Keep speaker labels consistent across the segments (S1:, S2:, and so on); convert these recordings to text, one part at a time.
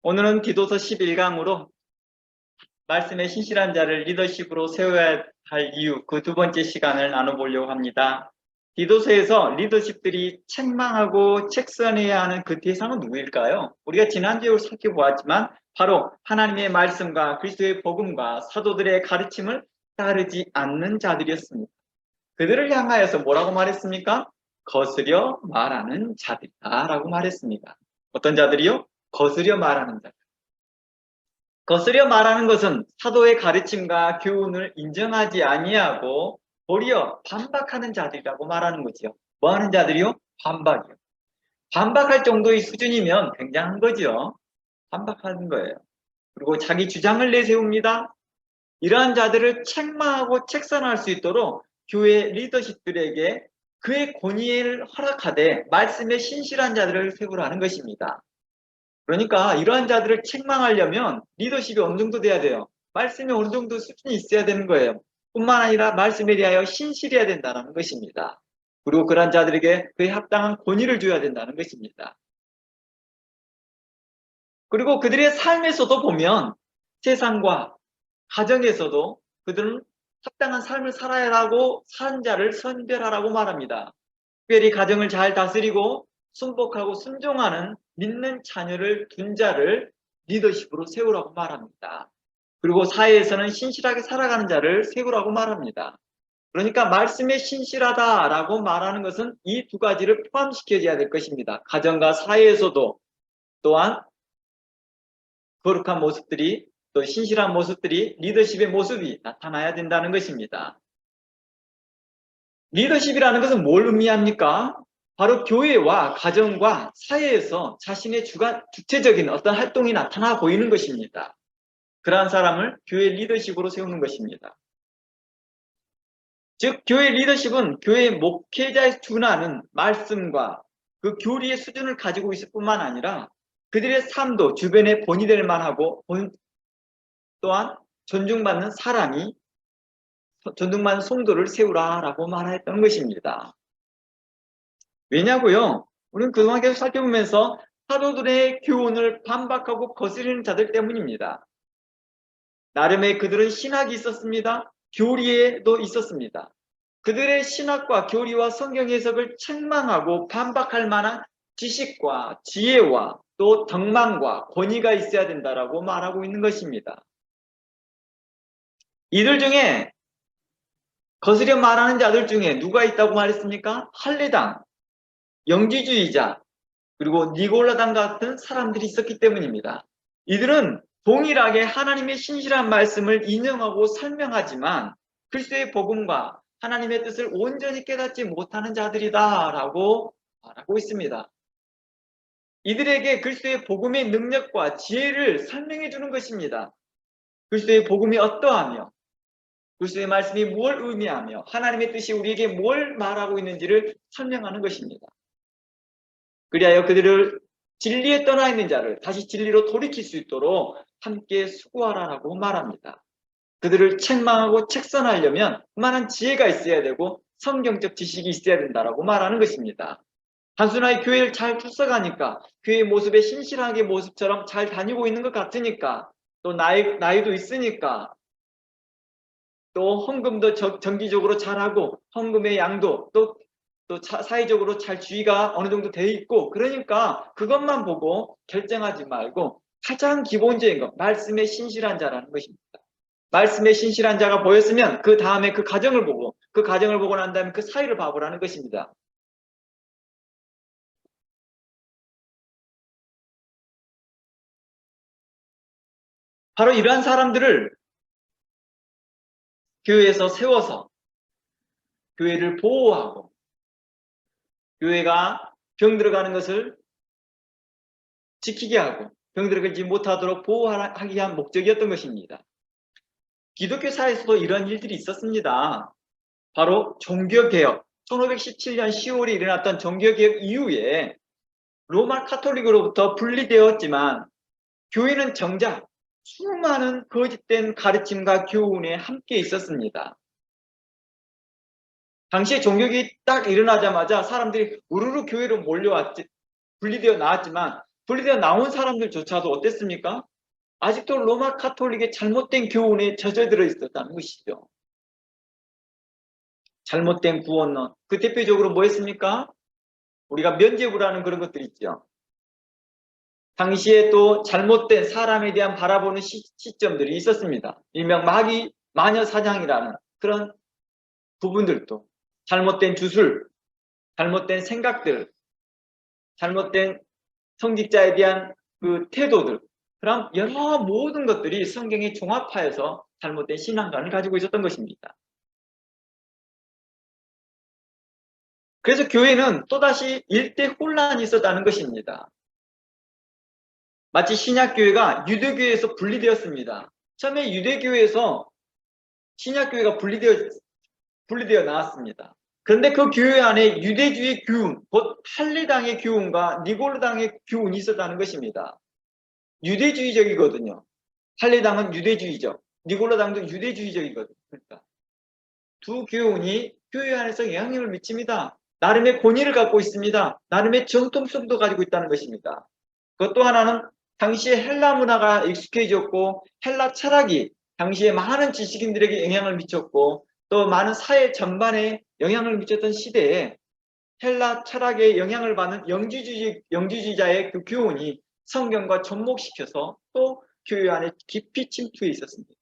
S1: 오늘은 디도서 11강으로 말씀의 신실한 자를 리더십으로 세워야 할 이유, 그 두 번째 시간을 나눠보려고 합니다. 디도서에서 리더십들이 책망하고 책선해야 하는 그 대상은 누구일까요? 우리가 지난주에 살펴보았지만 바로 하나님의 말씀과 그리스도의 복음과 사도들의 가르침을 따르지 않는 자들이었습니다. 그들을 향하여서 뭐라고 말했습니까? 거스려 말하는 자들이다 라고 말했습니다. 어떤 자들이요? 거스려 말하는 자들. 거스려 말하는 것은 사도의 가르침과 교훈을 인정하지 아니하고 도리어 반박하는 자들이라고 말하는 거지요. 뭐 하는 자들이요? 반박이요. 반박할 정도의 수준이면 굉장한 거죠. 반박하는 거예요. 그리고 자기 주장을 내세웁니다. 이러한 자들을 책망하고 책선할 수 있도록 교회 리더십들에게 그의 권위를 허락하되 말씀에 신실한 자들을 세우라는 것입니다. 그러니까 이러한 자들을 책망하려면 리더십이 어느 정도 돼야 돼요. 말씀이 어느 정도 수준이 있어야 되는 거예요. 뿐만 아니라 말씀에 대하여 신실해야 된다는 것입니다. 그리고 그러한 자들에게 그에 합당한 권위를 줘야 된다는 것입니다. 그리고 그들의 삶에서도 보면 세상과 가정에서도 그들은 합당한 삶을 살아야 하고 사는 자를 선별하라고 말합니다. 특별히 가정을 잘 다스리고 순복하고 순종하는 믿는 자녀를 둔 자를 리더십으로 세우라고 말합니다. 그리고 사회에서는 신실하게 살아가는 자를 세우라고 말합니다. 그러니까 말씀에 신실하다라고 말하는 것은 이 두 가지를 포함시켜야 될 것입니다. 가정과 사회에서도 또한 거룩한 모습들이 또 신실한 모습들이 리더십의 모습이 나타나야 된다는 것입니다. 리더십이라는 것은 뭘 의미합니까? 바로 교회와 가정과 사회에서 자신의 주체적인 어떤 활동이 나타나 보이는 것입니다. 그러한 사람을 교회 리더십으로 세우는 것입니다. 즉 교회 리더십은 교회 목회자에 준하는 말씀과 그 교리의 수준을 가지고 있을 뿐만 아니라 그들의 삶도 주변에 본이 될 만하고 또한 존중받는 성도를 세우라라고 말했던 것입니다. 왜냐고요? 우리는 그동안 계속 살펴보면서 사도들의 교훈을 반박하고 거스르는 자들 때문입니다. 나름의 그들은 신학이 있었습니다. 교리에도 있었습니다. 그들의 신학과 교리와 성경 해석을 책망하고 반박할 만한 지식과 지혜와 또 덕망과 권위가 있어야 된다라고 말하고 있는 것입니다. 이들 중에 거스려 말하는 자들 중에 누가 있다고 말했습니까? 할례당, 영지주의자, 그리고 니골라당 같은 사람들이 있었기 때문입니다. 이들은 동일하게 하나님의 신실한 말씀을 인용하고 설명하지만 그리스도의 복음과 하나님의 뜻을 온전히 깨닫지 못하는 자들이다라고 말하고 있습니다. 이들에게 그리스도의 복음의 능력과 지혜를 설명해 주는 것입니다. 그리스도의 복음이 어떠하며 그리스도의 말씀이 뭘 의미하며 하나님의 뜻이 우리에게 뭘 말하고 있는지를 설명하는 것입니다. 그리하여 그들을 진리에 떠나 있는 자를 다시 진리로 돌이킬 수 있도록 함께 수고하라라고 말합니다. 그들을 책망하고 책선하려면 그만한 지혜가 있어야 되고 성경적 지식이 있어야 된다라고 말하는 것입니다. 단순하게 교회를 잘 출석하니까 교회의 모습에 신실하게 모습처럼 잘 다니고 있는 것 같으니까 또 나이도 있으니까 또 헌금도 정기적으로 잘하고 헌금의 양도 또 사회적으로 잘 주의가 어느 정도 돼 있고 그러니까 그것만 보고 결정하지 말고 가장 기본적인 것, 말씀에 신실한 자라는 것입니다. 말씀에 신실한 자가 보였으면 그 다음에 그 가정을 보고 난 다음에 그 사회를 봐보라는 것입니다. 바로 이러한 사람들을 교회에서 세워서 교회를 보호하고 교회가 병 들어가는 것을 지키게 하고 병 들어가지 못하도록 보호하기 위한 목적이었던 것입니다. 기독교 사회에서도 이런 일들이 있었습니다. 바로 종교개혁, 1517년 10월에 일어났던 종교개혁 이후에 로마 카톨릭으로부터 분리되었지만 교회는 정작 수많은 거짓된 가르침과 교훈에 함께 있었습니다. 당시에 종교개혁이 딱 일어나자마자 사람들이 우르르 교회로 몰려왔지, 분리되어 나왔지만 분리되어 나온 사람들조차도 어땠습니까? 아직도 로마 카톨릭의 잘못된 교훈에 젖어들어 있었다는 것이죠. 잘못된 구원론. 그 대표적으로 뭐였습니까? 우리가 면죄부라는 그런 것들이 있죠. 당시에 또 잘못된 사람에 대한 바라보는 시점들이 있었습니다. 일명 마녀 사냥이라는 그런 부분들도, 잘못된 주술, 잘못된 생각들, 잘못된 성직자에 대한 그 태도들, 그런 여러 모든 것들이 성경에 종합하여서 잘못된 신앙관을 가지고 있었던 것입니다. 그래서 교회는 또다시 일대 혼란이 있었다는 것입니다. 마치 신약교회가 유대교회에서 분리되었습니다. 처음에 유대교회에서 신약교회가 분리되어 나왔습니다. 그런데 그 교회 안에 유대주의 교훈, 곧 할례당의 교훈과 니골라당의 교훈이 있었다는 것입니다. 유대주의적이거든요. 할례당은 유대주의적, 니골라당도 유대주의적이거든요. 그러니까 두 교훈이 교회 안에서 영향력을 미칩니다. 나름의 권위를 갖고 있습니다. 나름의 정통성도 가지고 있다는 것입니다. 그것도 하나는 당시에 헬라 문화가 익숙해졌고 헬라 철학이 당시에 많은 지식인들에게 영향을 미쳤고 또 많은 사회 전반에 영향을 미쳤던 시대에 헬라 철학에 영향을 받는 영지주의자의 그 교훈이 성경과 접목시켜서 또 교회 안에 깊이 침투해 있었습니다.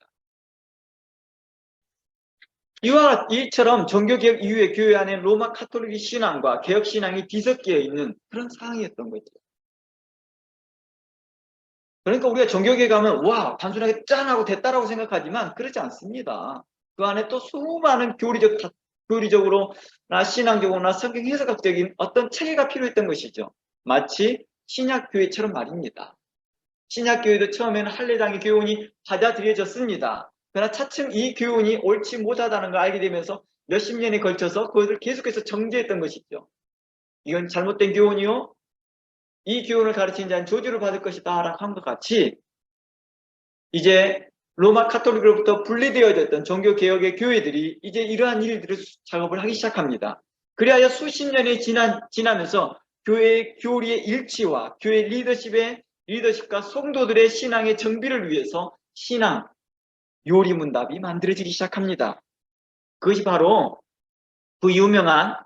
S1: 이처럼 종교개혁 이후에 교회 안에 로마 카톨릭 신앙과 개혁신앙이 뒤섞여 있는 그런 상황이었던 거죠. 그러니까 우리가 종교개혁 하면 와 단순하게 짠 하고 됐다라고 생각하지만 그렇지 않습니다. 그 안에 또 수많은 교리적으로나 신앙적으로나 성경 해석학적인 어떤 체계가 필요했던 것이죠. 마치 신약교회처럼 말입니다. 신약교회도 처음에는 할례당의 교훈이 받아들여졌습니다. 그러나 차츰 이 교훈이 옳지 못하다는 걸 알게 되면서 몇십 년에 걸쳐서 그것을 계속해서 정죄했던 것이죠. 이건 잘못된 교훈이요. 이 교훈을 가르치는 자는 저주를 받을 것이다 라고 한 것 같이 이제 로마 카톨릭으로부터 분리되어졌던 종교개혁의 교회들이 이제 이러한 일들을 작업을 하기 시작합니다. 그리하여 수십 년이 지나면서 교회의 교리의 일치와 교회 리더십과 성도들의 신앙의 정비를 위해서 신앙, 요리문답이 만들어지기 시작합니다. 그것이 바로 그 유명한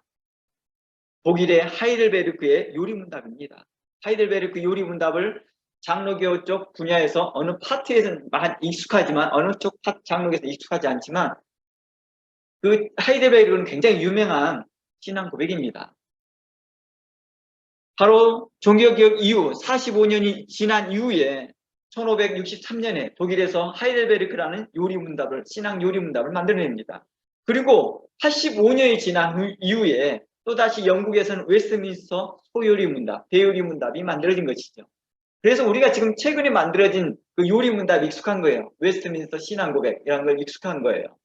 S1: 독일의 하이델베르크의 요리문답입니다. 하이델베르크 요리문답을 장로교 쪽 분야에서 어느 파트에서는 익숙하지만 어느 쪽 장로교에서 익숙하지 않지만 그 하이델베르크는 굉장히 유명한 신앙 고백입니다. 바로 종교개혁 이후 45년이 지난 이후에 1563년에 독일에서 하이델베르크라는 요리문답을 신앙 요리문답을 만들어냅니다. 그리고 85년이 지난 이후에 또다시 영국에서는 웨스트민스터 소요리문답, 대요리문답이 만들어진 것이죠. 그래서 우리가 지금 최근에 만들어진 그 요리문답이 익숙한 거예요. 웨스트민스터 신앙고백 이런 걸 익숙한 거예요.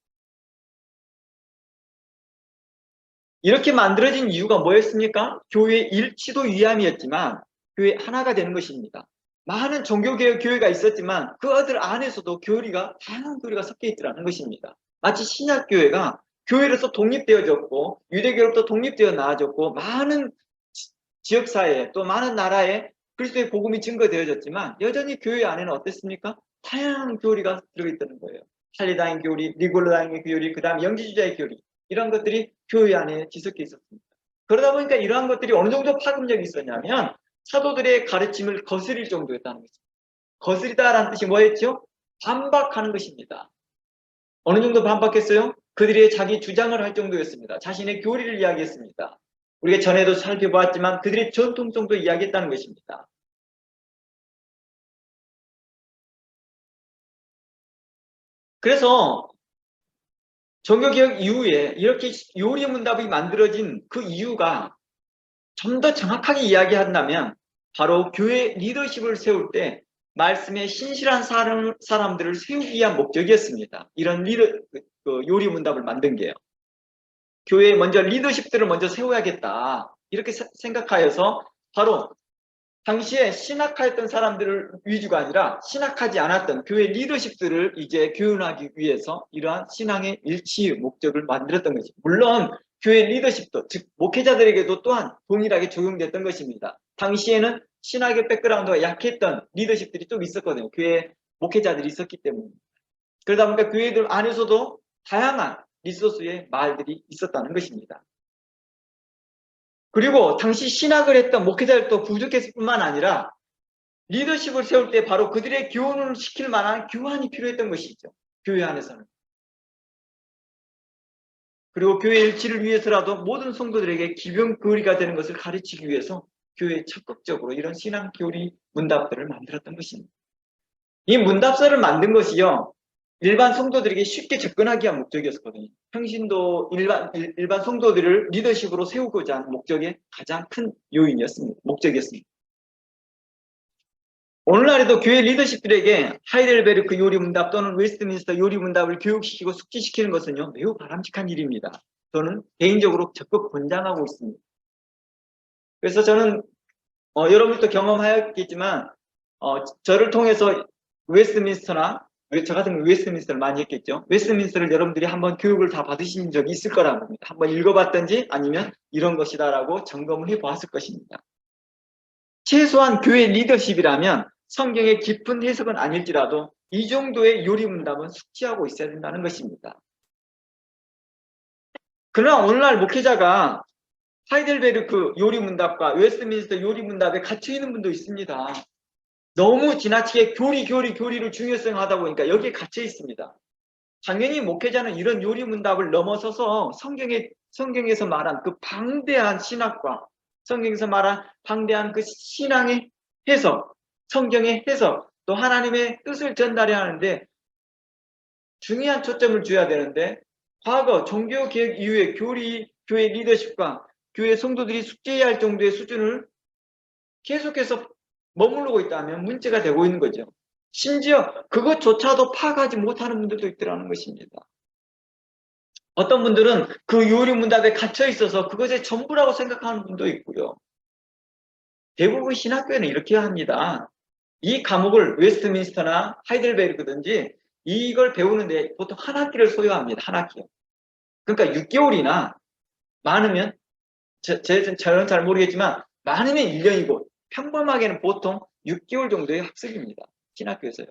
S1: 이렇게 만들어진 이유가 뭐였습니까? 교회 일치도 위함이었지만 교회 하나가 되는 것입니다. 많은 종교개혁 교회가 있었지만 그들 안에서도 다양한 교리가 섞여 있더라는 것입니다. 마치 신약교회가 교회로서 독립되어졌고 유대교로부터 독립되어 나아졌고 많은 지역사회에 또 많은 나라에 그리스도의 복음이 증거되어졌지만 여전히 교회 안에는 어땠습니까? 다양한 교리가 들어있다는 거예요. 할례당의 교리, 니골라당의 교리, 그 다음 영지주의자의 교리 이런 것들이 교회 안에 뒤섞여 있었습니다. 그러다 보니까 이러한 것들이 어느 정도 파급력이 있었냐면 사도들의 가르침을 거스릴 정도였다는 것입니다. 거스리다라는 뜻이 뭐였죠? 반박하는 것입니다. 어느 정도 반박했어요? 그들의 자기 주장을 할 정도였습니다. 자신의 교리를 이야기했습니다. 우리가 전에도 살펴보았지만 그들의 전통성도 이야기했다는 것입니다. 그래서 종교개혁 이후에 이렇게 요리문답이 만들어진 그 이유가 좀 더 정확하게 이야기한다면 바로 교회 리더십을 세울 때 말씀에 신실한 사람들을 세우기 위한 목적이었습니다. 이런 요리문답을 만든 게요. 교회에 먼저 리더십들을 먼저 세워야겠다 이렇게 생각하여서 바로 당시에 신학하였던 사람들을 위주가 아니라 신학하지 않았던 교회 리더십들을 이제 교훈하기 위해서 이러한 신앙의 일치의 목적을 만들었던 것입니다. 물론 교회 리더십도 즉 목회자들에게도 또한 동일하게 적용됐던 것입니다. 당시에는 신학의 백그라운드가 약했던 리더십들이 좀 있었거든요. 교회 목회자들이 있었기 때문에. 그러다 보니까 교회들 안에서도 다양한 리소스의 말들이 있었다는 것입니다. 그리고 당시 신학을 했던 목회자들도 부족했을 뿐만 아니라 리더십을 세울 때 바로 그들의 교훈을 시킬 만한 교환이 필요했던 것이죠. 교회 안에서는. 그리고 교회 일치를 위해서라도 모든 성도들에게 기병거리가 되는 것을 가르치기 위해서 교회에 적극적으로 이런 신앙 교리 문답들을 만들었던 것입니다. 이 문답서를 만든 것이요, 일반 성도들에게 쉽게 접근하기 위한 목적이었거든요. 평신도 일반 성도들을 리더십으로 세우고자 하는 목적의 가장 큰 요인이었습니다. 목적이었습니다. 오늘날에도 교회 리더십들에게 하이델베르크 요리문답 또는 웨스트민스터 요리문답을 교육시키고 숙지시키는 것은요, 매우 바람직한 일입니다. 저는 개인적으로 적극 권장하고 있습니다. 그래서 저는 여러분도 경험하였겠지만 저를 통해서 웨스트민스터나 저 같은 경우 웨스트민스터를 많이 했겠죠. 웨스트민스터를 여러분들이 한번 교육을 다 받으신 적이 있을 거라고 합니다. 한번 읽어봤든지 아니면 이런 것이다라고 점검을 해보았을 것입니다. 최소한 교회 리더십이라면 성경의 깊은 해석은 아닐지라도 이 정도의 요리문답은 숙지하고 있어야 된다는 것입니다. 그러나 오늘날 목회자가 하이델베르크 요리문답과 웨스트민스터 요리문답에 갇혀있는 분도 있습니다. 너무 지나치게 교리를 중요성하다 보니까 여기에 갇혀 있습니다. 당연히 목회자는 이런 요리문답을 넘어서서 성경에서 말한 그 방대한 신학과 성경에서 말한 방대한 그 신앙의 해석, 성경의 해석, 또 하나님의 뜻을 전달해야 하는데 중요한 초점을 줘야 되는데, 과거 종교개혁 이후에 교회 리더십과 교회 성도들이 숙지해야 할 정도의 수준을 계속해서 머무르고 있다면 문제가 되고 있는 거죠. 심지어 그것조차도 파악하지 못하는 분들도 있더라는 것입니다. 어떤 분들은 그 요리문답에 갇혀 있어서 그것의 전부라고 생각하는 분도 있고요. 대부분 신학교에는 이렇게 합니다. 이 과목을 웨스트민스터나 하이델베르크든지 이걸 배우는데 보통 한 학기를 소요합니다. 한 학기요. 그러니까 6개월이나 많으면 저는 잘 모르겠지만 많으면 1년이고 평범하게는 보통 6개월 정도의 학습입니다. 신학교에서요.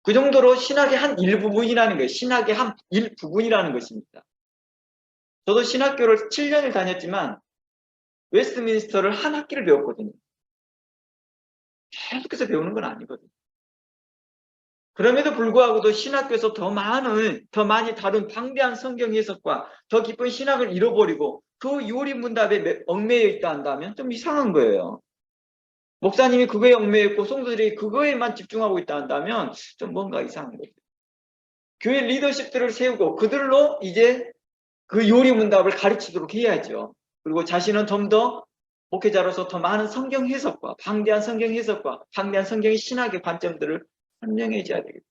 S1: 그 정도로 신학의 한 일부분이라는 거예요. 신학의 한 일부분이라는 것입니다. 저도 신학교를 7년을 다녔지만 웨스트민스터를 한 학기를 배웠거든요. 계속해서 배우는 건 아니거든요. 그럼에도 불구하고도 신학교에서 더 많이 다룬 방대한 성경 해석과 더 깊은 신학을 잃어버리고 그 요리문답에 얽매여 있다 한다면 좀 이상한 거예요. 목사님이 그거에 얽매여 있고 성도들이 그거에만 집중하고 있다 한다면 좀 뭔가 이상한 거죠. 교회 리더십들을 세우고 그들로 이제 그 요리문답을 가르치도록 해야죠. 그리고 자신은 좀 더 목회자로서 더 많은 성경 해석과 방대한 성경 해석과 방대한 성경의 신학의 관점들을 설명해줘야 되겠죠.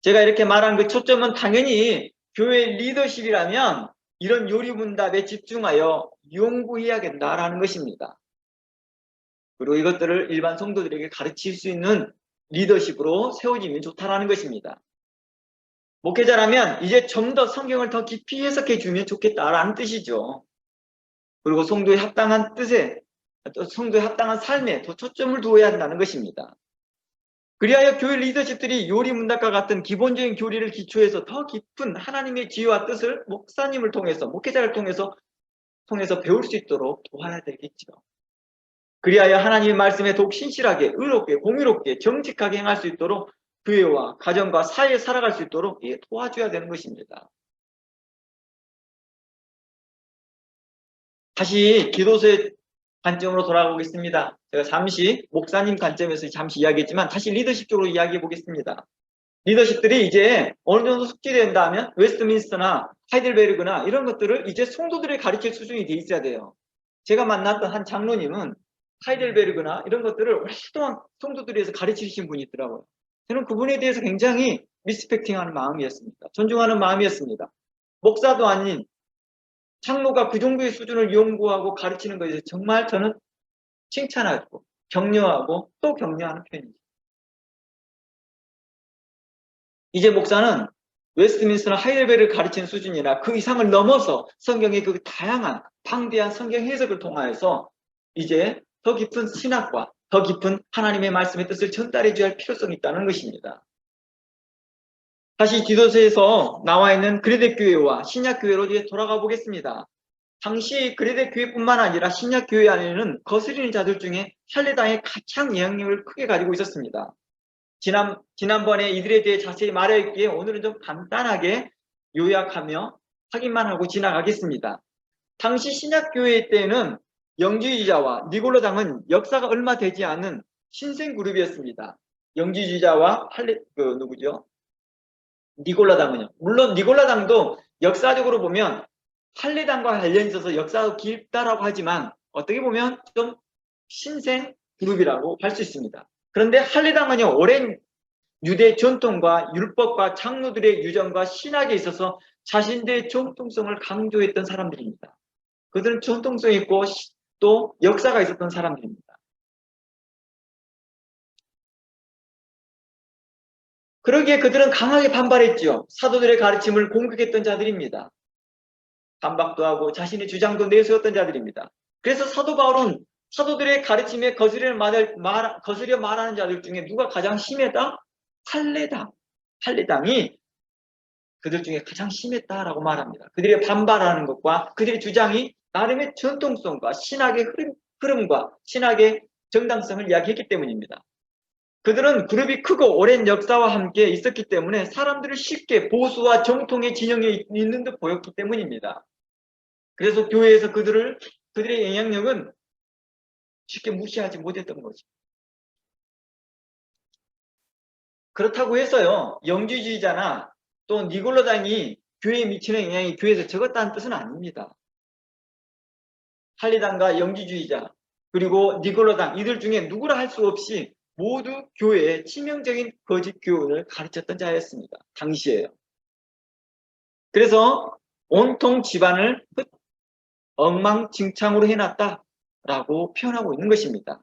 S1: 제가 이렇게 말한 그 초점은 당연히 교회 리더십이라면 이런 요리문답에 집중하여 연구해야겠다라는 것입니다. 그리고 이것들을 일반 성도들에게 가르칠 수 있는 리더십으로 세워지면 좋다라는 것입니다. 목회자라면 이제 좀 더 성경을 더 깊이 해석해 주면 좋겠다라는 뜻이죠. 그리고 성도의 합당한 뜻에, 또 성도의 합당한 삶에 더 초점을 두어야 한다는 것입니다. 그리하여 교회 리더십들이 요리문답과 같은 기본적인 교리를 기초해서 더 깊은 하나님의 지혜와 뜻을 목사님을 통해서, 목회자를 통해서 배울 수 있도록 도와야 되겠죠. 그리하여 하나님의 말씀에 더욱 신실하게, 의롭게, 공의롭게, 정직하게 행할 수 있도록 교회와 가정과 사회에 살아갈 수 있도록 도와줘야 되는 것입니다. 다시 기도서의 관점으로 돌아가보겠습니다. 제가 잠시 목사님 관점에서 잠시 이야기했지만 다시 리더십적으로 이야기해 보겠습니다. 리더십들이 이제 어느 정도 숙지된다면 웨스트민스터나 하이델베르그나 이런 것들을 이제 성도들을 가르칠 수준이 돼 있어야 돼요. 제가 만났던 한 장로님은 하이델베르그나 이런 것들을 오랫동안 성도들에 의해서 가르치신 분이 있더라고요. 저는 그분에 대해서 굉장히 리스펙팅하는 마음이었습니다. 존중하는 마음이었습니다. 목사도 아닌 장로가 그 정도의 수준을 연구하고 가르치는 것에 정말 저는 칭찬하고 격려하고 또 격려하는 편입니다. 이제 목사는 웨스트민스터나 하이델베르를 가르치는 수준이나 그 이상을 넘어서 성경의 그 다양한 방대한 성경 해석을 통하여서 이제 더 깊은 신학과 더 깊은 하나님의 말씀의 뜻을 전달해 줘야 할 필요성이 있다는 것입니다. 다시 디도서에서 나와 있는 그레데 교회와 신약 교회로 이제 돌아가 보겠습니다. 당시 그레데 교회뿐만 아니라 신약 교회 안에는 거스리는 자들 중에 할례당의 가장 영향력을 크게 가지고 있었습니다. 지난번에 이들에 대해 자세히 말했기에 오늘은 좀 간단하게 요약하며 확인만 하고 지나가겠습니다. 당시 신약교회 때는 영지주의자와 니골라당은 역사가 얼마 되지 않은 신생 그룹이었습니다. 영지주의자와 니골라당은요. 물론 니골라당도 역사적으로 보면 할례당과 관련이 있어서 역사가 깊다라고 하지만 어떻게 보면 좀 신생 그룹이라고 할 수 있습니다. 그런데 할례당은요, 오랜 유대 전통과 율법과 장로들의 유전과 신학에 있어서 자신들의 정통성을 강조했던 사람들입니다. 그들은 전통성이 있고 또 역사가 있었던 사람들입니다. 그러기에 그들은 강하게 반발했죠. 사도들의 가르침을 공격했던 자들입니다. 반박도 하고 자신의 주장도 내세웠던 자들입니다. 그래서 사도 바울은 사도들의 가르침에 거스려 말하는 자들 중에 누가 가장 심했다? 할례당이 그들 중에 가장 심했다라고 말합니다. 그들의 반발하는 것과 그들의 주장이 나름의 전통성과 신학의 흐름과 신학의 정당성을 이야기했기 때문입니다. 그들은 그룹이 크고 오랜 역사와 함께 있었기 때문에 사람들을 쉽게 보수와 정통의 진영에 있는 듯 보였기 때문입니다. 그래서 교회에서 그들의 영향력은 쉽게 무시하지 못했던 거죠. 그렇다고 해서요, 영지주의자나 또 니골라당이 교회에 미치는 영향이 교회에서 적었다는 뜻은 아닙니다. 할례당과 영지주의자 그리고 니골라당 이들 중에 누구라 할 수 없이 모두 교회에 치명적인 거짓 교훈을 가르쳤던 자였습니다. 당시에요. 그래서 온통 집안을 엉망진창으로 해놨다라고 표현하고 있는 것입니다.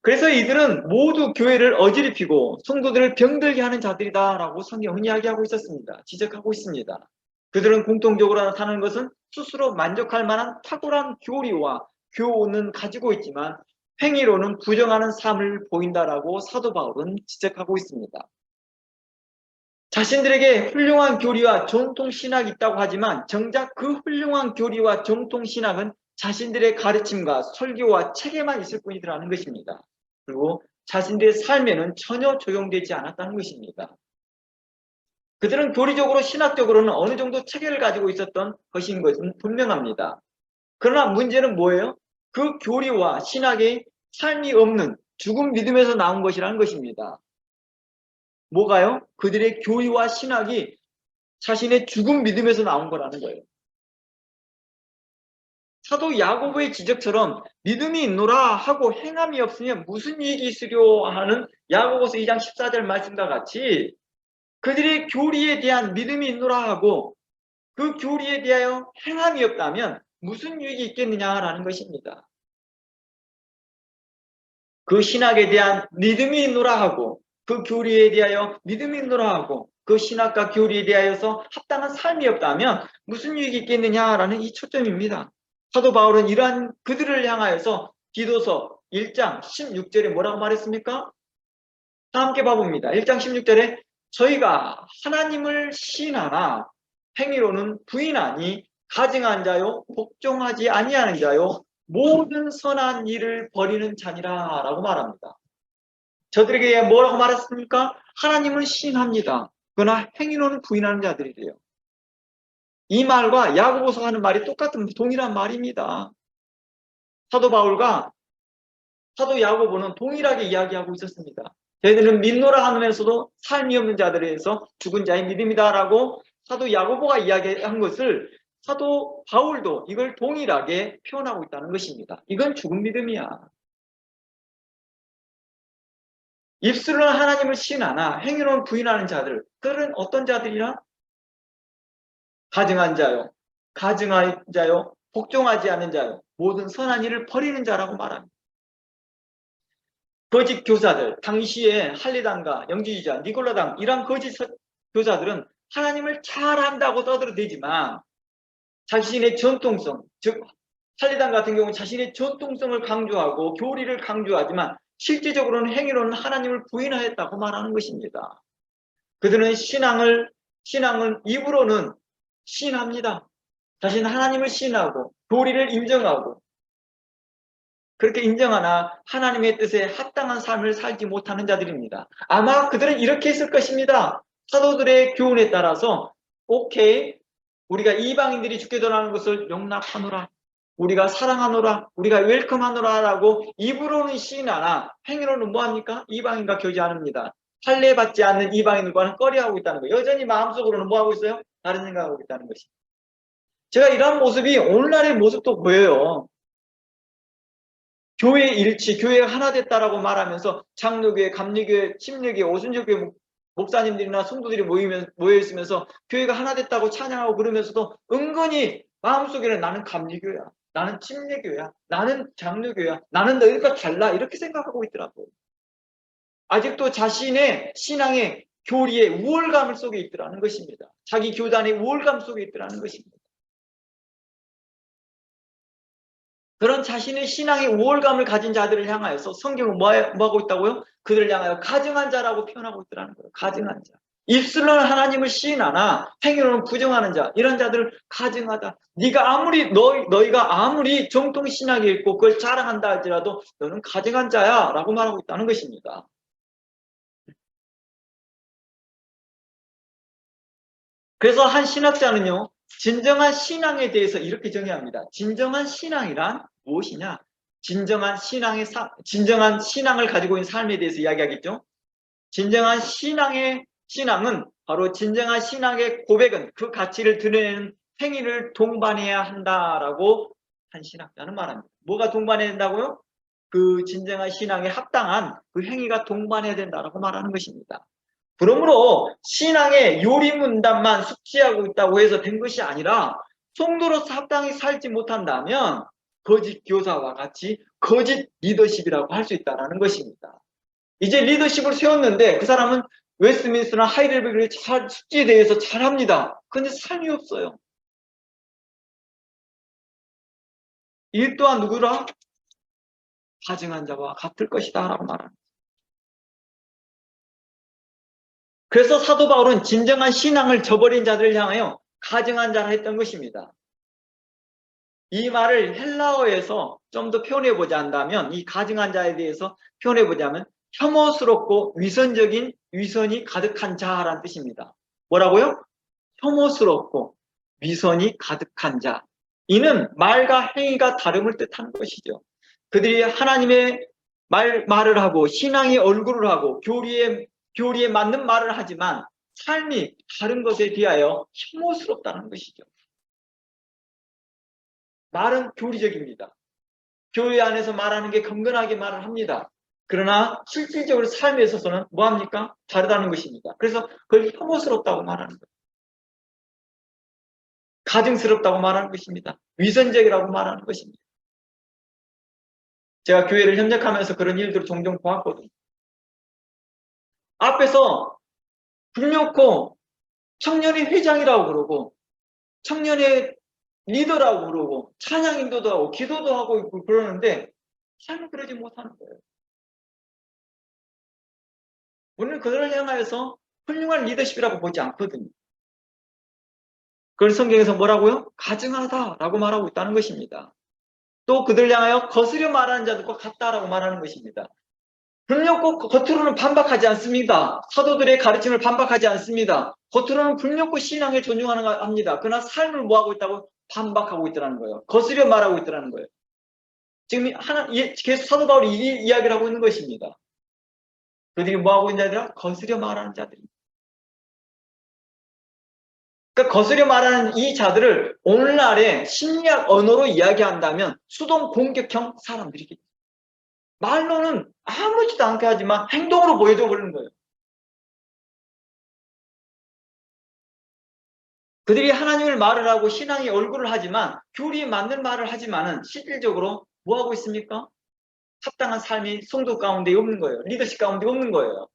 S1: 그래서 이들은 모두 교회를 어지럽히고 성도들을 병들게 하는 자들이다라고 성경은 이야기하고 있었습니다. 지적하고 있습니다. 그들은 공통적으로 나타나는 것은 스스로 만족할 만한 탁월한 교리와 교훈은 가지고 있지만 행위로는 부정하는 삶을 보인다라고 사도 바울은 지적하고 있습니다. 자신들에게 훌륭한 교리와 정통 신학이 있다고 하지만 정작 그 훌륭한 교리와 정통 신학은 자신들의 가르침과 설교와 책에만 있을 뿐이라는 것입니다. 그리고 자신들의 삶에는 전혀 적용되지 않았다는 것입니다. 그들은 교리적으로 신학적으로는 어느 정도 체계를 가지고 있었던 것인 것은 분명합니다. 그러나 문제는 뭐예요? 그 교리와 신학의 삶이 없는 죽은 믿음에서 나온 것이라는 것입니다. 뭐가요? 그들의 교리와 신학이 자신의 죽은 믿음에서 나온 거라는 거예요. 사도 야고보의 지적처럼 믿음이 있노라 하고 행함이 없으면 무슨 이익이 있으려 하는 야고보서 2장 14절 말씀과 같이 그들의 교리에 대한 믿음이 있노라 하고 그 교리에 대하여 행함이 없다면 무슨 유익이 있겠느냐라는 것입니다. 그 신학에 대한 믿음이 있노라 하고 그 교리에 대하여 믿음이 있노라 하고 그 신학과 교리에 대하여서 합당한 삶이 없다면 무슨 유익이 있겠느냐라는 이 초점입니다. 사도 바울은 이러한 그들을 향하여서 디도서 1장 16절에 뭐라고 말했습니까? 다 함께 봐봅니다. 1장 16절에 저희가 하나님을 시인하나 행위로는 부인하니 가증한 자요 복종하지 아니하는 자요 모든 선한 일을 버리는 자니라 라고 말합니다. 저들에게 뭐라고 말했습니까? 하나님을 시인합니다. 그러나 행위로는 부인하는 자들이래요. 이 말과 야고보서 하는 말이 똑같은 동일한 말입니다. 사도 바울과 사도 야고보는 동일하게 이야기하고 있었습니다. 저희들은 믿노라 하면서도 삶이 없는 자들에 대해서 죽은 자의 믿음이다라고 사도 야고보가 이야기한 것을 사도 바울도 이걸 동일하게 표현하고 있다는 것입니다. 이건 죽은 믿음이야. 입술로는 하나님을 시인하나 행위로는 부인하는 자들, 그들은 어떤 자들이라? 가증한 자요, 복종하지 않는 자요, 모든 선한 일을 버리는 자라고 말합니다. 거짓 교사들, 당시에 할례당과 영지주의자, 니골라당 이런 거짓 교사들은 하나님을 잘한다고 떠들어대지만 자신의 전통성, 즉 할례당 같은 경우는 자신의 전통성을 강조하고 교리를 강조하지만 실제적으로는 행위로는 하나님을 부인하였다고 말하는 것입니다. 그들은 신앙은 입으로는 시인합니다. 자신은 하나님을 시인하고 교리를 인정하고 그렇게 인정하나 하나님의 뜻에 합당한 삶을 살지 못하는 자들입니다. 아마 그들은 이렇게 했을 것입니다. 사도들의 교훈에 따라서 오케이, 우리가 이방인들이 죽게 전하는 것을 용납하노라, 우리가 사랑하노라, 우리가 웰컴하노라 라고 입으로는 시인하나 행위로는 뭐합니까? 이방인과 교제합니다. 할례 받지 않는 이방인들과는 꺼려하고 있다는 거예요. 여전히 마음속으로는 뭐하고 있어요? 다른 생각하고 있다는 것입니다. 제가 이러한 모습이 오늘날의 모습도 보여요. 교회 일치, 교회가 하나 됐다라고 말하면서 장로교회, 감리교회, 침례교회, 오순절교회 목사님들이나 성도들이 모여있으면서 교회가 하나 됐다고 찬양하고 그러면서도 은근히 마음속에는 나는 감리교회야, 나는 침례교회야, 나는 장로교회야, 나는 너희가 달라 이렇게 생각하고 있더라고요. 아직도 자신의 신앙의 교리의 우월감 속에 있더라는 것입니다. 자기 교단의 우월감 속에 있더라는 것입니다. 그런 자신의 신앙의 우월감을 가진 자들을 향하여서 성경은 뭐하고 있다고요? 그들을 향하여 가증한 자라고 표현하고 있더라는 거예요. 가증한 자. 입술로는 하나님을 시인하나 행위로는 부정하는 자. 이런 자들을 가증하다. 너희가 아무리 정통 신학이 있고 그걸 자랑한다 할지라도 너는 가증한 자야 라고 말하고 있다는 것입니다. 그래서 한 신학자는요, 진정한 신앙에 대해서 이렇게 정의합니다. 진정한 신앙이란 무엇이냐? 진정한 신앙을 가지고 있는 삶에 대해서 이야기하겠죠. 진정한 신앙은 바로 진정한 신앙의 고백은 그 가치를 드러내는 행위를 동반해야 한다라고 한 신학자는 말합니다. 뭐가 동반해야 된다고요? 그 진정한 신앙에 합당한 그 행위가 동반해야 된다라고 말하는 것입니다. 그러므로 신앙의 요리문답만 숙지하고 있다고 해서 된 것이 아니라 성도로서 합당히 살지 못한다면 거짓 교사와 같이 거짓 리더십이라고 할 수 있다는 것입니다. 이제 리더십을 세웠는데 그 사람은 웨스트민스터나 하이델베르의 숙지에 대해서 잘합니다. 그런데 삶이 없어요. 일 또한 누구라? 가증한 자와 같을 것이다 라고 말합니다. 그래서 사도 바울은 진정한 신앙을 저버린 자들을 향하여 가증한 자라 했던 것입니다. 이 말을 헬라어에서 좀 더 표현해보자 한다면, 이 가증한 자에 대해서 표현해보자면 혐오스럽고 위선이 가득한 자라는 뜻입니다. 뭐라고요? 혐오스럽고 위선이 가득한 자. 이는 말과 행위가 다름을 뜻하는 것이죠. 그들이 하나님의 말을 하고 신앙의 얼굴을 하고 교리에 맞는 말을 하지만 삶이 다른 것에 비하여 혐오스럽다는 것이죠. 말은 교리적입니다. 교회 안에서 말하는 게 건건하게 말을 합니다. 그러나 실질적으로 삶에 있어서는 뭐합니까? 다르다는 것입니다. 그래서 그걸 혐오스럽다고 말하는 거예요. 가증스럽다고 말하는 것입니다. 위선적이라고 말하는 것입니다. 제가 교회를 협력하면서 그런 일들을 종종 보았거든요. 앞에서 불놓고 청년의 회장이라고 그러고 청년의 리더라고 그러고 찬양 인도도 하고 기도도 하고 있고 그러는데 삶을 그러지 못하는 거예요. 우리는 그들을 향하여서 훌륭한 리더십이라고 보지 않거든요. 그걸 성경에서 뭐라고요? 가증하다라고 말하고 있다는 것입니다. 또 그들을 향하여 거스려 말하는 자들과 같다라고 말하는 것입니다. 불렸고 겉으로는 반박하지 않습니다. 사도들의 가르침을 반박하지 않습니다. 겉으로는 불렸고 신앙을 존중하는 합니다. 그러나 삶을 뭐하고 있다고? 반박하고 있다는 거예요. 거스려 말하고 있다는 거예요. 지금 계속 사도 바울이 이 이야기를 하고 있는 것입니다. 그들이 뭐하고 있는 자들이라? 거스려 말하는 자들입니다. 그러니까 거스려 말하는 이 자들을 오늘날의 심리학 언어로 이야기한다면 수동 공격형 사람들이겠죠. 말로는 아무렇지도 않게 하지만 행동으로 보여줘 버리는 거예요. 그들이 하나님을 말을 하고 신앙의 얼굴을 하지만 교리에 맞는 말을 하지만은 실질적으로 뭐하고 있습니까? 합당한 삶이 성도 가운데 없는 거예요. 리더십 가운데 없는 거예요.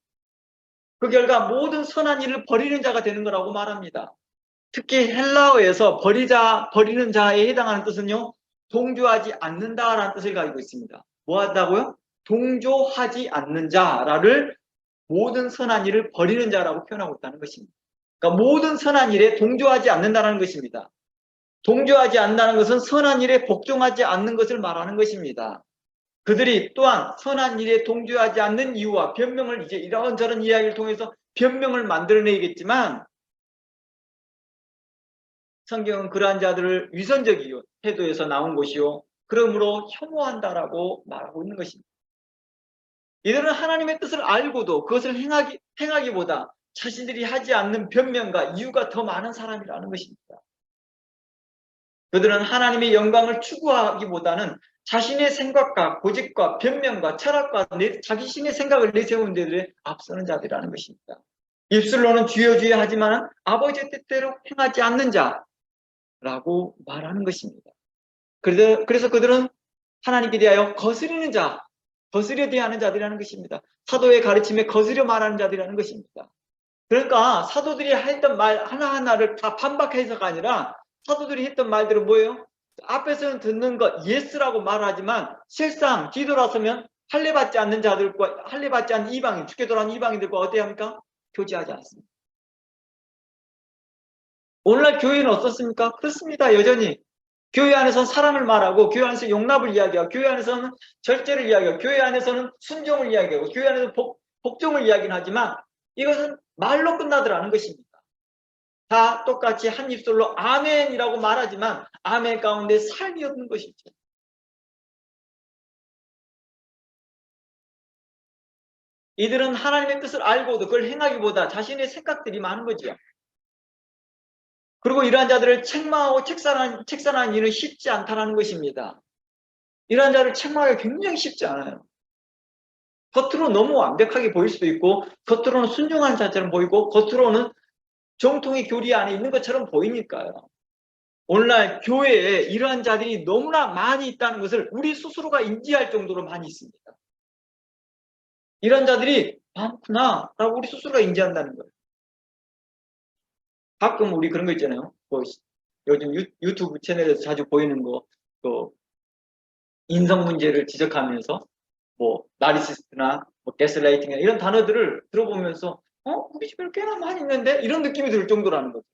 S1: 그 결과 모든 선한 일을 버리는 자가 되는 거라고 말합니다. 특히 헬라어에서 버리는 자에 해당하는 뜻은요, 동조하지 않는다라는 뜻을 가지고 있습니다. 뭐 한다고요? 동조하지 않는 자를 모든 선한 일을 버리는 자라고 표현하고 있다는 것입니다. 그러니까 모든 선한 일에 동조하지 않는다는 것입니다. 동조하지 않는다는 것은 선한 일에 복종하지 않는 것을 말하는 것입니다. 그들이 또한 선한 일에 동조하지 않는 이유와 변명을 이제 이런저런 이야기를 통해서 변명을 만들어내겠지만 성경은 그러한 자들을 위선적이요 태도에서 나온 것이요 그러므로 혐오한다라고 말하고 있는 것입니다. 이들은 하나님의 뜻을 알고도 그것을 행하기보다 자신들이 하지 않는 변명과 이유가 더 많은 사람이라는 것입니다. 그들은 하나님의 영광을 추구하기보다는 자신의 생각과 고집과 변명과 철학과 자신의 생각을 내세우는 데들에 앞서는 자들이라는 것입니다. 입술로는 주여 주여 하지만 아버지의 뜻대로 행하지 않는 자라고 말하는 것입니다. 그래서 그들은 하나님께 대하여 거스리는 자, 거스려 대하는 자들이라는 것입니다. 사도의 가르침에 거스려 말하는 자들이라는 것입니다. 그러니까 사도들이 했던 말 하나하나를 다 반박해서가 아니라 사도들이 했던 말들은 뭐예요? 앞에서는 듣는 것 예스라고 말하지만 실상 뒤돌아서면 할례받지 않는 자들과 할례받지 않는 이방인, 죽게 돌아온 이방인들과 어떻게 합니까? 교제하지 않습니다. 오늘날 교회는 어떻습니까? 그렇습니다. 여전히 교회 안에서는 사랑을 말하고 교회 안에서 용납을 이야기하고 교회 안에서는 절제를 이야기하고 교회 안에서는 순종을 이야기하고 교회 안에서 복종을 이야기는 하지만 이것은 말로 끝나더라는 것입니다. 다 똑같이 한 입술로 아멘이라고 말하지만 아멘 가운데 삶이 없는 것이죠. 이들은 하나님의 뜻을 알고도 그걸 행하기보다 자신의 생각들이 많은 거죠. 그리고 이러한 자들을 책망하고 책사하는 일은 쉽지 않다는 것입니다. 이러한 자를 책망하기가 굉장히 쉽지 않아요. 겉으로 너무 완벽하게 보일 수도 있고 겉으로는 순종하는 자처럼 보이고 겉으로는 정통의 교리 안에 있는 것처럼 보이니까요. 오늘날 교회에 이러한 자들이 너무나 많이 있다는 것을 우리 스스로가 인지할 정도로 많이 있습니다. 이런 자들이 많구나 라고 우리 스스로가 인지한다는 거예요. 가끔 우리 그런 거 있잖아요. 뭐 요즘 유튜브 채널에서 자주 보이는 거, 또 인성 문제를 지적하면서 뭐 나르시스트나 뭐 가스라이팅이나 이런 단어들을 들어보면서 우리 주변에 꽤나 많이 있는데 이런 느낌이 들 정도라는 거죠.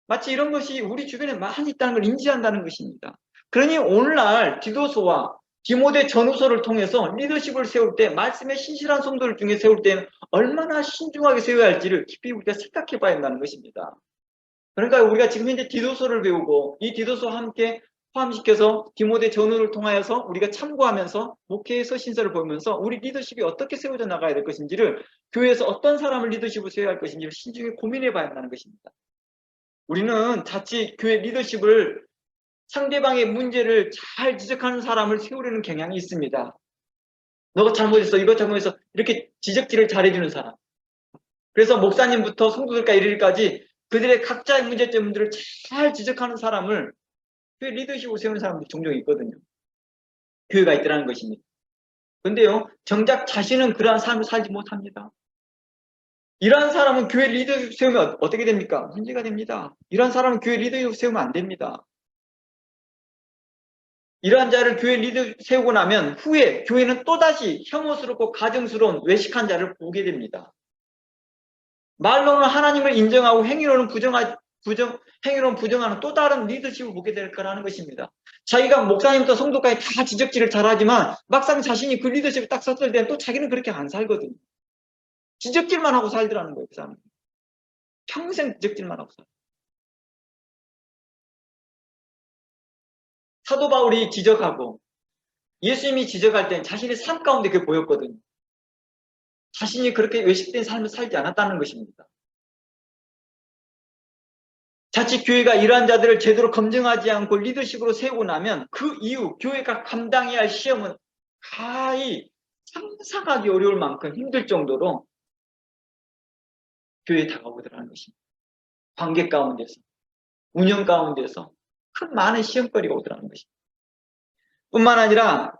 S1: 마치 이런 것이 우리 주변에 많이 있다는 걸 인지한다는 것입니다. 그러니 오늘날 디도서와 디모데 전후서를 통해서 리더십을 세울 때 말씀의 신실한 성도들 중에 세울 때는 얼마나 신중하게 세워야 할지를 깊이 우리가 생각해 봐야 한다는 것입니다. 그러니까 우리가 지금 현재 디도서를 배우고 이 디도서와 함께 포함시켜서 디모데 전후를 통하여서 우리가 참고하면서 목회의 서신서를 보면서 우리 리더십이 어떻게 세워져 나가야 될 것인지를 교회에서 어떤 사람을 리더십으로 세워야 할 것인지를 신중히 고민해 봐야 한다는 것입니다. 우리는 자칫 교회 리더십을 상대방의 문제를 잘 지적하는 사람을 세우려는 경향이 있습니다. 너가 잘못했어, 이거 잘못했어 이렇게 지적질을 잘해주는 사람. 그래서 목사님부터 성도들까지 이르기까지 그들의 각자의 문제점들을 잘 지적하는 사람을 교회 리더십으로 세우는 사람들이 종종 있거든요. 교회가 있더라는 것입니다. 근데요, 정작 자신은 그러한 삶을 살지 못합니다. 이러한 사람은 교회 리더십 세우면 어떻게 됩니까? 문제가 됩니다. 이러한 사람은 교회 리더십 세우면 안 됩니다. 이러한 자를 교회 리더 세우고 나면 후에 교회는 또다시 혐오스럽고 가증스러운 외식한 자를 보게 됩니다. 말로는 하나님을 인정하고 행위로는 부정하는 또 다른 리더십을 보게 될 거라는 것입니다. 자기가 목사님부터 성도까지 다 지적질을 잘하지만 막상 자신이 그 리더십에 딱 섰을 때는 또 자기는 그렇게 안 살거든요. 지적질만 하고 살더라는 거예요. 그 사람은. 평생 지적질만 하고 살아요. 사도 바울이 지적하고 예수님이 지적할 땐 자신의 삶 가운데 그게 보였거든요. 자신이 그렇게 외식된 삶을 살지 않았다는 것입니다. 자칫 교회가 이러한 자들을 제대로 검증하지 않고 리더십으로 세우고 나면 그 이후 교회가 감당해야 할 시험은 가히 상상하기 어려울 만큼 힘들 정도로 교회에 다가오더라는 것입니다. 관계 가운데서, 운영 가운데서 큰 많은 시험거리가 오더라는 것입니다. 뿐만 아니라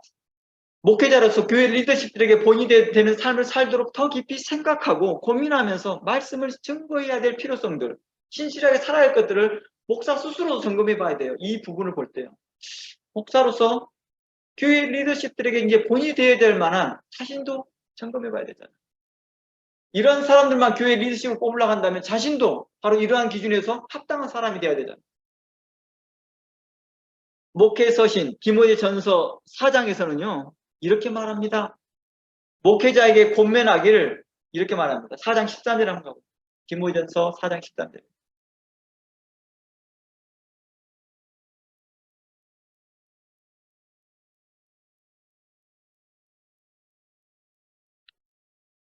S1: 목회자로서 교회 리더십들에게 본이 되는 삶을 살도록 더 깊이 생각하고 고민하면서 말씀을 증거해야 될 필요성들, 신실하게 살아야 할 것들을 목사 스스로도 점검해 봐야 돼요. 이 부분을 볼 때요. 목사로서 교회 리더십들에게 이제 본이 되어야 될 만한 자신도 점검해 봐야 되잖아요. 이런 사람들만 교회 리더십을 뽑으려고 한다면 자신도 바로 이러한 기준에서 합당한 사람이 되어야 되잖아요. 목회 서신 디모데전서 4장에서는요. 이렇게 말합니다. 목회자에게 권면하기를 이렇게 말합니다. 4장 13절에 한번 가보죠. 디모데전서 4장 13절.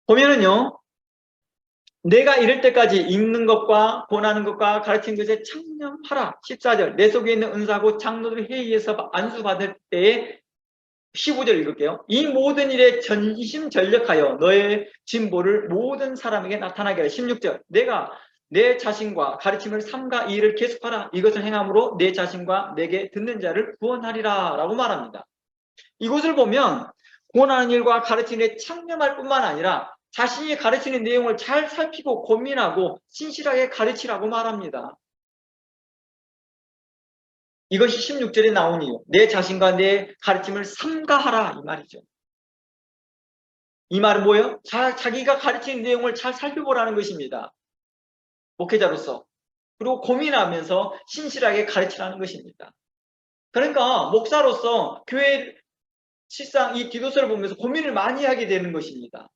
S1: 보면은요. 내가 이럴 때까지 읽는 것과 권하는 것과 가르치는 것에 창념하라. 14절. 내 속에 있는 은사고 장로들 회의에서 안수받을 때에 15절 읽을게요. 이 모든 일에 전심전력하여 너의 진보를 모든 사람에게 나타나게 하라. 16절. 내가 내 자신과 가르침을 삼가 이 일을 계속하라. 이것을 행함으로 내 자신과 내게 듣는 자를 구원하리라 라고 말합니다. 이것을 보면 권하는 일과 가르치는 일에 창념할 뿐만 아니라 자신이 가르치는 내용을 잘 살피고 고민하고 신실하게 가르치라고 말합니다. 이것이 16절에 나온 이유. 내 자신과 내 가르침을 삼가하라 이 말이죠. 이 말은 뭐예요? 자기가 가르치는 내용을 잘 살펴보라는 것입니다. 목회자로서. 그리고 고민하면서 신실하게 가르치라는 것입니다. 그러니까 목사로서 교회 실상 이 디도서를 보면서 고민을 많이 하게 되는 것입니다.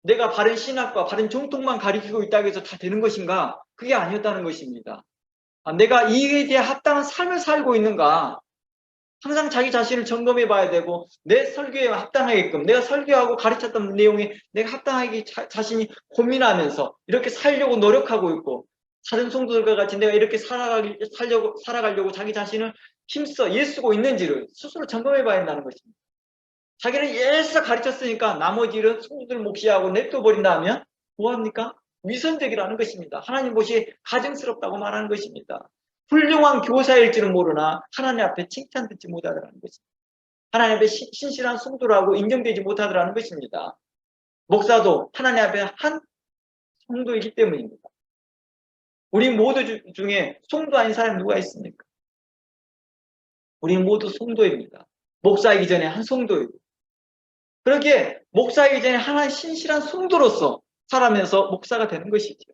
S1: 내가 바른 신학과 바른 정통만 가르치고 있다고 해서 다 되는 것인가? 그게 아니었다는 것입니다. 내가 이에 대해 합당한 삶을 살고 있는가? 항상 자기 자신을 점검해 봐야 되고 내 설교에 합당하게끔 내가 설교하고 가르쳤던 내용에 내가 합당하게 자신이 고민하면서 이렇게 살려고 노력하고 있고 다른 성도들과 같이 내가 이렇게 살아가려고 자기 자신을 힘써 애쓰고 있는지를 스스로 점검해 봐야 한다는 것입니다. 자기는 애써 가르쳤으니까 나머지 일은 성도들 몫이하고 냅둬버린다 하면 뭐합니까? 위선적이라는 것입니다. 하나님 보시기에 가증스럽다고 말하는 것입니다. 훌륭한 교사일지는 모르나 하나님 앞에 칭찬듣지 못하더라는 것입니다. 하나님 앞에 신실한 성도라고 인정되지 못하더라는 것입니다. 목사도 하나님 앞에 한 성도이기 때문입니다. 우리 모두 중에 성도 아닌 사람이 누가 있습니까? 우리 모두 성도입니다. 목사이기 전에 한 성도이고 그렇게 목사이기 전에 하나의 신실한 성도로서 살아면서 목사가 되는 것이죠.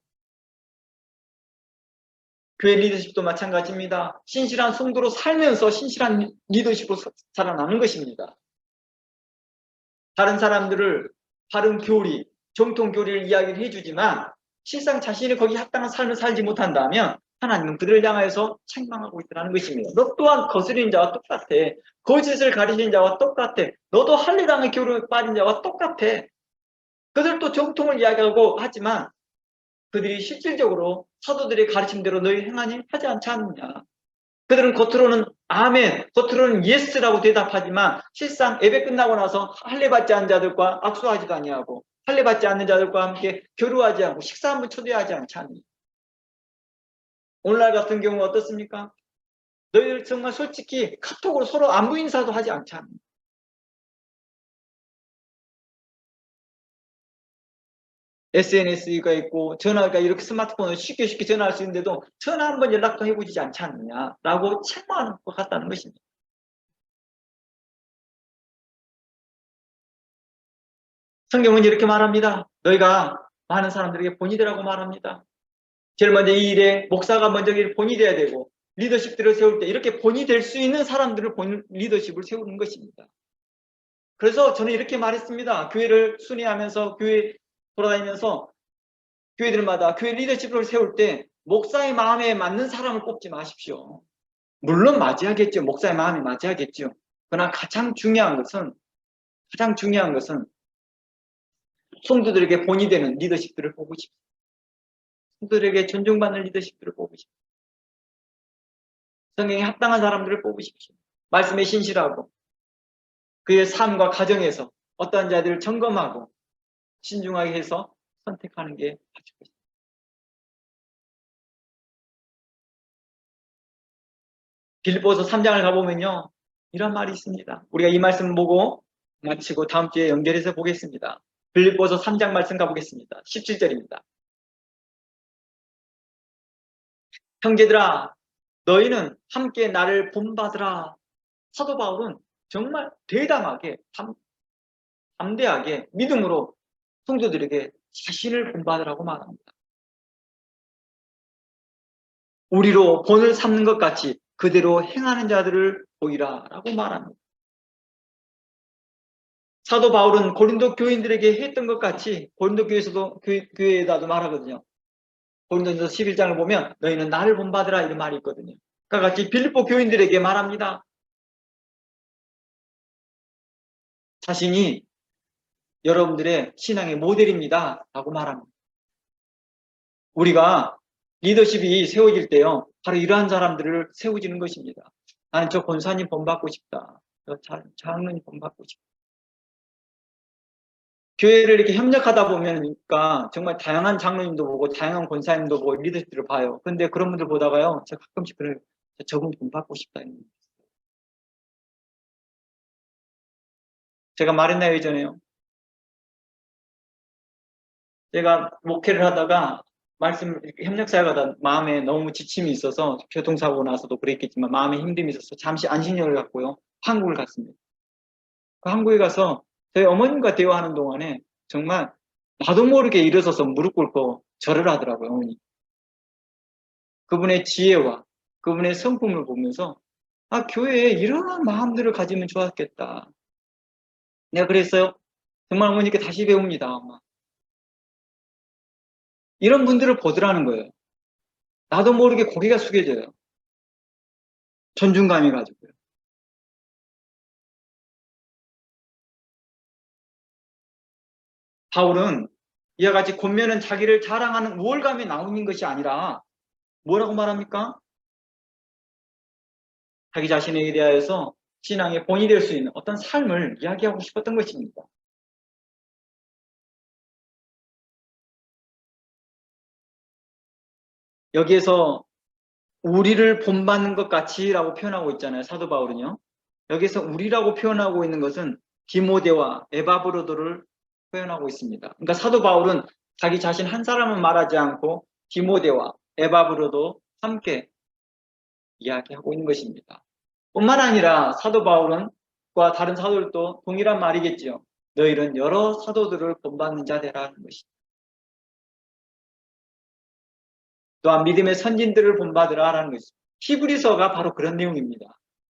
S1: 교회 리더십도 마찬가지입니다. 신실한 성도로 살면서 신실한 리더십으로 살아나는 것입니다. 다른 사람들을 바른 교리, 정통 교리를 이야기를 해주지만 실상 자신이 거기 합당한 삶을 살지 못한다면 하나님은 그들을 향하여서 책망하고 있다는 것입니다. 너 또한 거스리는 자와 똑같아. 거짓을 가리키는 자와 똑같아. 너도 할례당의 교류에 빠진 자와 똑같아. 그들도 정통을 이야기하고 하지만 그들이 실질적으로 사도들의 가르침대로 너희 행하니 하지 않지 않느냐. 그들은 겉으로는 아멘, 겉으로는 예스라고 대답하지만 실상 예배 끝나고 나서 할례 받지 않은 자들과 악수하지도 아니하고 할례 받지 않는 자들과 함께 교류하지 않고 식사 한번 초대하지 않지 않느냐. 오늘날 같은 경우 어떻습니까? 너희들 정말 솔직히 카톡으로 서로 안부 인사도 하지 않지 않느냐. SNS가 있고 전화가 이렇게 스마트폰으로 쉽게 전화할 수 있는데도 전화 한번 연락도 해보지 않지 않느냐라고 책망하는 것 같다는 것입니다. 성경은 이렇게 말합니다. 너희가 많은 사람들에게 본이 되라고 말합니다. 제일 먼저 이 일에 목사가 먼저 본이 돼야 되고 리더십들을 세울 때 이렇게 본이 될 수 있는 사람들을 리더십을 세우는 것입니다. 그래서 저는 이렇게 말했습니다. 교회를 순회하면서 교회 돌아다니면서 교회들마다 교회 리더십을 세울 때 목사의 마음에 맞는 사람을 뽑지 마십시오. 물론 맞이하겠죠. 목사의 마음에 맞이하겠죠. 그러나 가장 중요한 것은 성도들에게 본이 되는 리더십들을 보고 싶습니다. 성도들에게 존중받는 리더십들을 보고 싶습니다. 성경에 합당한 사람들을 뽑으십시오. 말씀에 신실하고 그의 삶과 가정에서 어떠한 자들을 점검하고 신중하게 해서 선택하는 게 아주 좋습니다. 빌립보서 3장을 가보면요. 이런 말이 있습니다. 우리가 이 말씀 보고 마치고 다음 주에 연결해서 보겠습니다. 빌립보서 3장 말씀 가보겠습니다. 17절입니다. 형제들아 너희는 함께 나를 본받으라. 사도 바울은 정말 대담하게 담대하게 믿음으로 성도들에게 자신을 본받으라고 말합니다. 우리로 본을 삼는 것 같이 그대로 행하는 자들을 보이라 라고 말합니다. 사도 바울은 고린도 교인들에게 했던 것 같이 고린도 교회에다도 말하거든요. 고린도전서 11장을 보면 너희는 나를 본받으라 이런 말이 있거든요. 그와 같이 빌립보 교인들에게 말합니다. 자신이 여러분들의 신앙의 모델입니다 라고 말합니다. 우리가 리더십이 세워질 때요 바로 이러한 사람들을 세워지는 것입니다. 나는 저 권사님 본받고 싶다. 저 장로님 본받고 싶다. 교회를 이렇게 협력하다 보면니까 정말 다양한 장로님도 보고 다양한 권사님도 보고 리더십들을 봐요. 근데 그런 분들 보다가요 제가 가끔씩 그래요. 저분 본받고 싶다. 제가 말했나요 예전에요? 제가 목회를 하다가 협력사역 하다 마음에 너무 지침이 있어서 교통사고 나서도 그랬겠지만 마음에 힘듦이 있어서 잠시 안식년을 갖고요 한국을 갔습니다. 그 한국에 가서 저희 어머님과 대화하는 동안에 정말 나도 모르게 일어서서 무릎 꿇고 절을 하더라고요. 어머니. 그분의 지혜와 그분의 성품을 보면서 교회에 이런 마음들을 가지면 좋았겠다. 내가 그랬어요. 정말 어머니께 다시 배웁니다. 엄마. 이런 분들을 보더라는 거예요. 나도 모르게 고개가 숙여져요. 존중감이 가지고요. 바울은 이와 같이 권면은 자기를 자랑하는 우월감이 나오는 것이 아니라 뭐라고 말합니까? 자기 자신에 대하여서 신앙의 본이 될 수 있는 어떤 삶을 이야기하고 싶었던 것입니다. 여기에서 우리를 본받는 것 같이라고 표현하고 있잖아요. 사도 바울은요. 여기서 우리라고 표현하고 있는 것은 디모데와 에바브로도를 표현하고 있습니다. 그러니까 사도 바울은 자기 자신 한 사람은 말하지 않고 디모데와 에바브로도 함께 이야기하고 있는 것입니다. 뿐만 아니라 사도 바울과 다른 사도들도 동일한 말이겠지요. 너희는 여러 사도들을 본받는 자 되라는 것입니다. 또한 믿음의 선진들을 본받으라라는 것입니다. 히브리서가 바로 그런 내용입니다.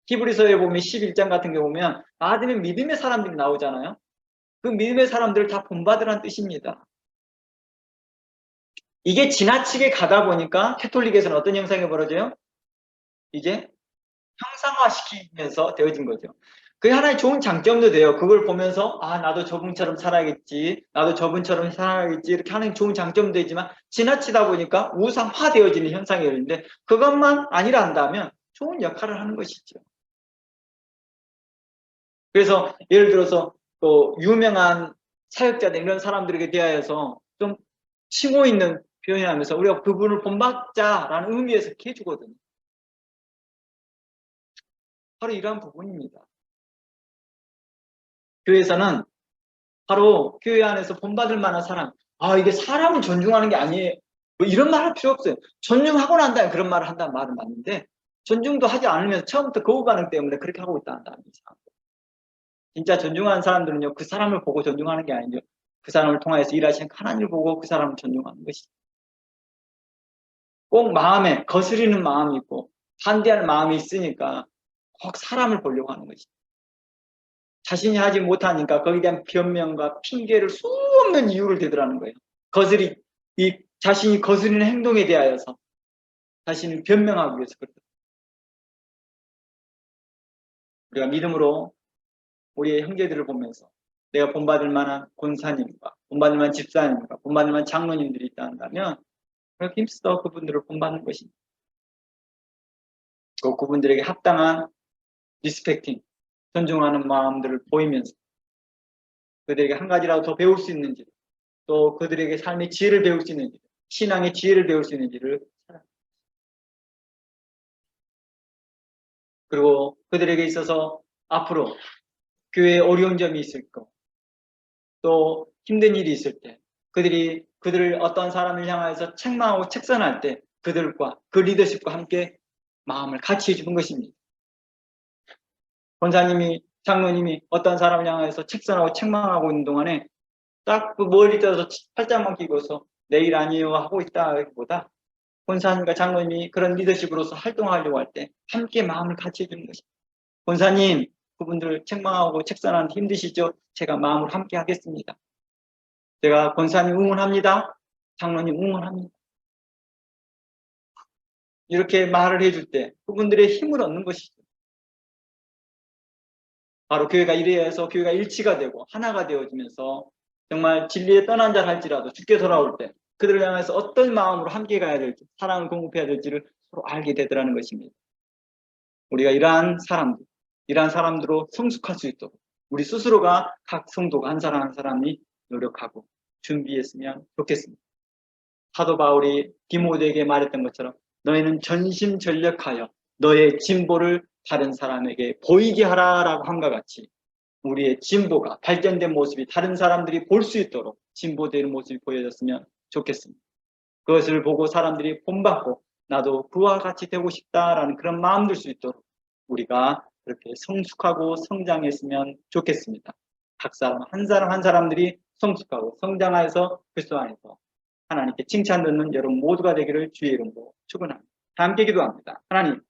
S1: 히브리서에 보면 11장 같은 경우 보면 받으면 믿음의 사람들이 나오잖아요. 그 믿음의 사람들을 다 본받으라는 뜻입니다. 이게 지나치게 가다 보니까 캐톨릭에서는 어떤 현상이 벌어져요? 이제 형상화시키면서 되어진 거죠. 그게 하나의 좋은 장점도 돼요. 그걸 보면서 나도 저분처럼 살아야겠지. 나도 저분처럼 살아야겠지. 이렇게 하는 좋은 장점도 되지만 지나치다 보니까 우상화되어지는 현상이 있는데 그것만 아니라 한다면 좋은 역할을 하는 것이죠. 그래서 예를 들어서 또 유명한 사역자들 이런 사람들에게 대하여서 좀 칭호 있는 표현하면서 우리가 그분을 본받자라는 의미에서 이렇게 해주거든요. 바로 이러한 부분입니다. 교회에서는 바로 교회 안에서 본받을 만한 사람, 이게 사람을 존중하는 게 아니에요. 뭐 이런 말 할 필요 없어요. 존중하고 난 다음에 그런 말을 한다는 말은 맞는데 존중도 하지 않으면서 처음부터 거부 반응 때문에 그렇게 하고 있다는 얘기죠. 진짜 존중하는 사람들은요, 그 사람을 보고 존중하는 게 아니죠. 그 사람을 통해서 일하시는 하나님을 보고 그 사람을 존중하는 것이죠. 꼭 마음에 거스리는 마음이 있고 반대하는 마음이 있으니까 꼭 사람을 보려고 하는 것이죠. 자신이 하지 못하니까 거기에 대한 변명과 핑계를 수없는 이유를 대더라는 거예요. 자신이 거스리는 행동에 대하여서 자신을 변명하기 위해서 그렇다. 우리가 믿음으로 우리의 형제들을 보면서 내가 본받을 만한 권사님과 본받을 만한 집사님과 본받을 만한 장로님들이 있다 한다면 그렇게 힘써 그분들을 본받는 것입니다. 그분들에게 합당한 리스펙팅, 존중하는 마음들을 보이면서 그들에게 한 가지라도 더 배울 수 있는지 또 그들에게 삶의 지혜를 배울 수 있는지 신앙의 지혜를 배울 수 있는지를 그리고 그들에게 있어서 앞으로 교회에 어려운 점이 있을 거, 또 힘든 일이 있을 때 그들을 어떤 사람을 향해서 책망하고 책선할 때 그들과 그 리더십과 함께 마음을 같이 해주는 것입니다. 권사님이 장로님이 어떤 사람을 향해서 책선하고 책망하고 있는 동안에 딱 그 멀리 떠서 팔짱만 끼고서 내일 아니에요 하고 있다기보다 권사님과 장로님이 그런 리더십으로서 활동하려고 할 때 함께 마음을 같이 해주는 것입니다. 권사님, 그분들 책망하고 책선하는데 힘드시죠? 제가 마음을 함께 하겠습니다. 제가 권사님 응원합니다. 장로님 응원합니다. 이렇게 말을 해줄 때 그분들의 힘을 얻는 것이죠. 바로 교회가 이래야 해서 교회가 일치가 되고 하나가 되어지면서 정말 진리에 떠난 자 할지라도 죽게 돌아올 때 그들을 향해서 어떤 마음으로 함께 가야 될지, 사랑을 공급해야 될지를 서로 알게 되더라는 것입니다. 우리가 이러한 사람들로 성숙할 수 있도록 우리 스스로가 각 성도가 한 사람 한 사람이 노력하고 준비했으면 좋겠습니다. 사도 바울이 디모데에게 말했던 것처럼 너희는 전심전력하여 너의 진보를 다른 사람에게 보이게 하라라고 함과 같이 우리의 진보가 발전된 모습이 다른 사람들이 볼 수 있도록 진보되는 모습이 보여졌으면 좋겠습니다. 그것을 보고 사람들이 본받고 나도 그와 같이 되고 싶다라는 그런 마음 들 수 있도록 우리가 그렇게 성숙하고 성장했으면 좋겠습니다. 각 사람 한 사람들이 성숙하고 성장하여서 그리스도 안에서 하나님께 칭찬 듣는 여러분 모두가 되기를 주의 이름으로 축원합니다. 함께 기도합니다. 하나님,